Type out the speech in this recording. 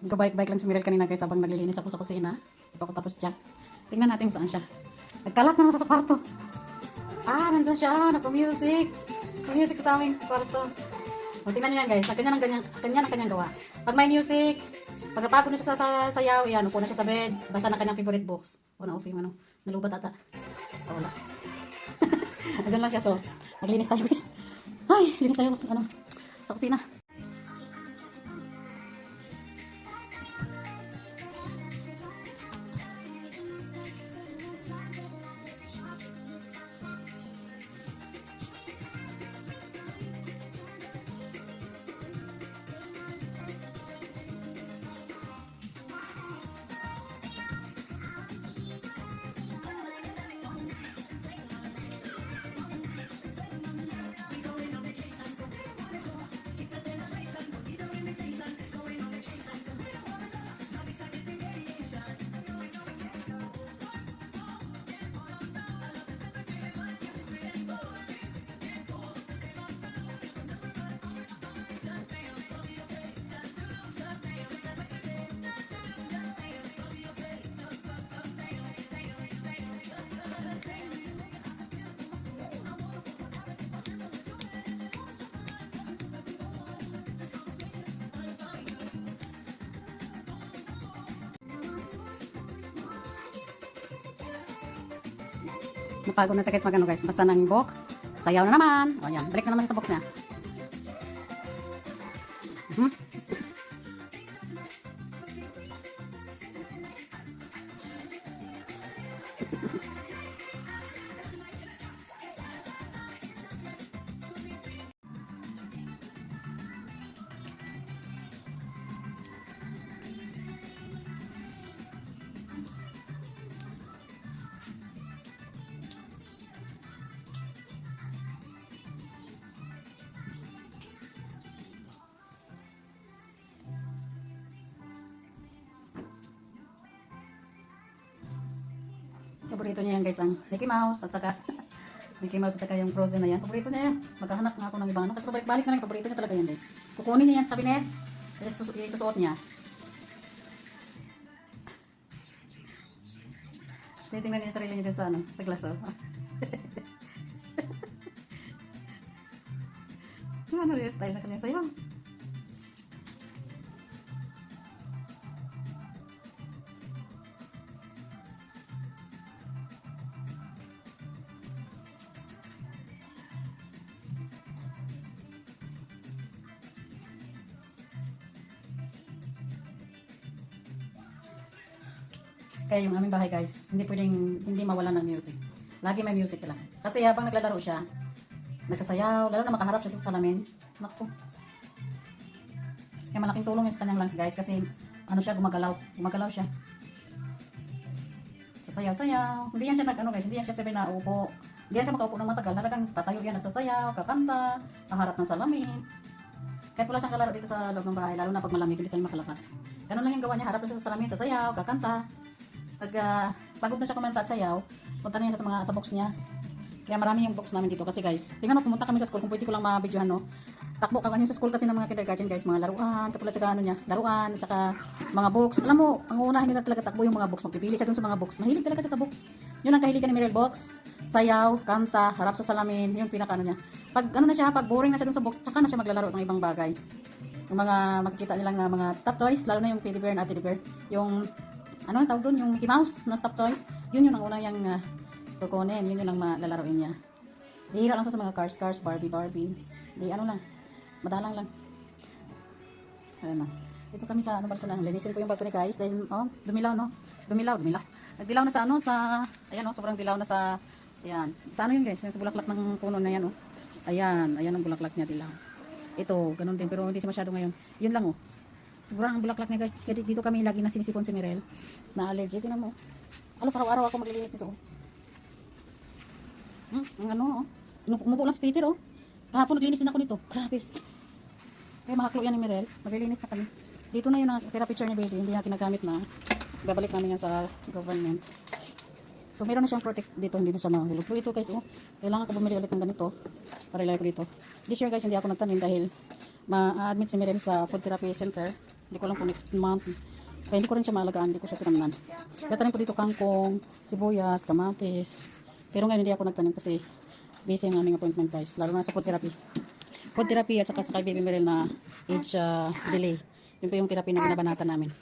Nagka-bike-bike lang si Mirel kanina guys habang naglilinis ako sa kusina. Hindi pa ako tapos siya. Tingnan natin kung saan siya. Nagkalat naman sa kwarto. Nandun siya. Nagpa-music. Nagpa-music sa aming kwarto. O, tingnan niyo yan guys. Kanya ang kanyang gawa. Pag may music, pagkapagod na siya sa sayaw, yan, upo na siya sa bed. Basta na kanyang favorite books. O, na-off yung ano. Nalubat ata. Wala. Andun lang siya. So, naglinis tayo guys. Ay, linis tayo sa kusina. Napagod na sa guys magano guys. Basta nang book. Sayaw na naman. O yan. Balik na naman sa box niya. Paborito niya yan guys ang Mickey Mouse at saka Mickey Mouse at saka yung Frozen na yan. Paborito niya yan. Maghahanap nga ako ng ibang ano. Kasi pabalik-balik na lang. Paborito niya talaga yan guys. Kukunin niya yan sa kabinet. Kasi isusuot niya. Tinitingnan niya yung sarili niya din sa sa glass oh. Ano yung style na kanya sa'yo? Kaya yung aming bahay guys, hindi mawalan ng music. Lagi may music lang. Kasi habang naglalaro siya, nagsasayaw, lalo na makaharap siya sa salamin. Naku. Kaya malaking tulong yung sa kanyang lungs guys kasi ano siya, gumagalaw siya. Sasayaw-sayaw. Hindi yan siya guys, hindi yan siya sabi na upo. Hindi yan siya makaupo ng matagal. Talagang tatayo yan, nagsasayaw, kakanta, kaharap ng salamin. Kahit wala siyang kalaro dito sa loob ng bahay, lalo na pag malamig, hindi tayo makalakas. Ganun lang yung gawa niya, harap siya sa salamin, sasayaw, kakanta. Pagod na siya kumanta at sayaw, punta na siya sa box niya. Kaya marami yung box namin dito kasi guys, tingnan mo, pumunta kami sa school, kung pwede ko lang ma-videohan no. Takbo ka sa school kasi ng mga kindergarten guys, mga laruan, katulad sa laruan, at saka mga books. Alam mo, ang unahin nila talaga takbo yung mga books, magpipili siya dun sa mga books. Mahilig talaga siya sa books. Yun ang kahiligan ni Mirel, box, sayaw, kanta, harap sa salamin, yung pinaka niya. Pag pag boring na siya dun sa box, tsaka na siya maglalaro ng ibang bagay. Yung mga makikita nilang mga stuffed toys, lalo na yung teddy bear na teddy bear, yung ano ang tawag doon, yung Mickey Mouse na stuffed toys, yun ang unang yung kukunin, yun ang malalaroin niya. Hihira lang sa mga cars, Barbie. Di ano lang, madalang lang. Ayan na. Dito kami sa balkon lang. Linisin ko yung balkon guys. Dahil, dumilaw no? Dumilaw. Nagdilaw na sa ayan sobrang dilaw na sa, ayan. Sa ano yun guys, sa bulaklak ng puno na yan Ayan ang bulaklak niya dilaw. Ito, ganun din, pero hindi siya masyado ngayon. Yun lang sobrang bulaklak niya guys. Dito kami lagi na sinisipon si Mirel na allergy. Tingnan mo. Alos araw-araw ako maglilinis dito. Ang umupo lang sa Peter Kahapon naglinis din ako nito. Grabe. Kaya makaklo yan ni Mirel. Maglilinis na kami. Dito na yun ang tira picture ni baby. Hindi na ginagamit na. Babalik namin yan sa government. So meron na siyang protect dito. Hindi na siya mahulog. Pero ito guys kailangan ko bumili ulit ng ganito. Para ilagay ko dito. This year guys hindi ako nagtanim dahil ma-admit si Mirel sa food therapy center. Hindi ko alam kung next month. Kaya hindi ko rin siya maalagaan, hindi ko siya tinamnan. Kaya tanim ko dito kangkong, sibuyas, kamatis. Pero ngayon hindi ako nagtanim kasi busy ang aming appointment guys. Lalo na sa food therapy. Food therapy at saka sa kay Baby Merel na age delay. Yun po yung therapy na binabanatan namin.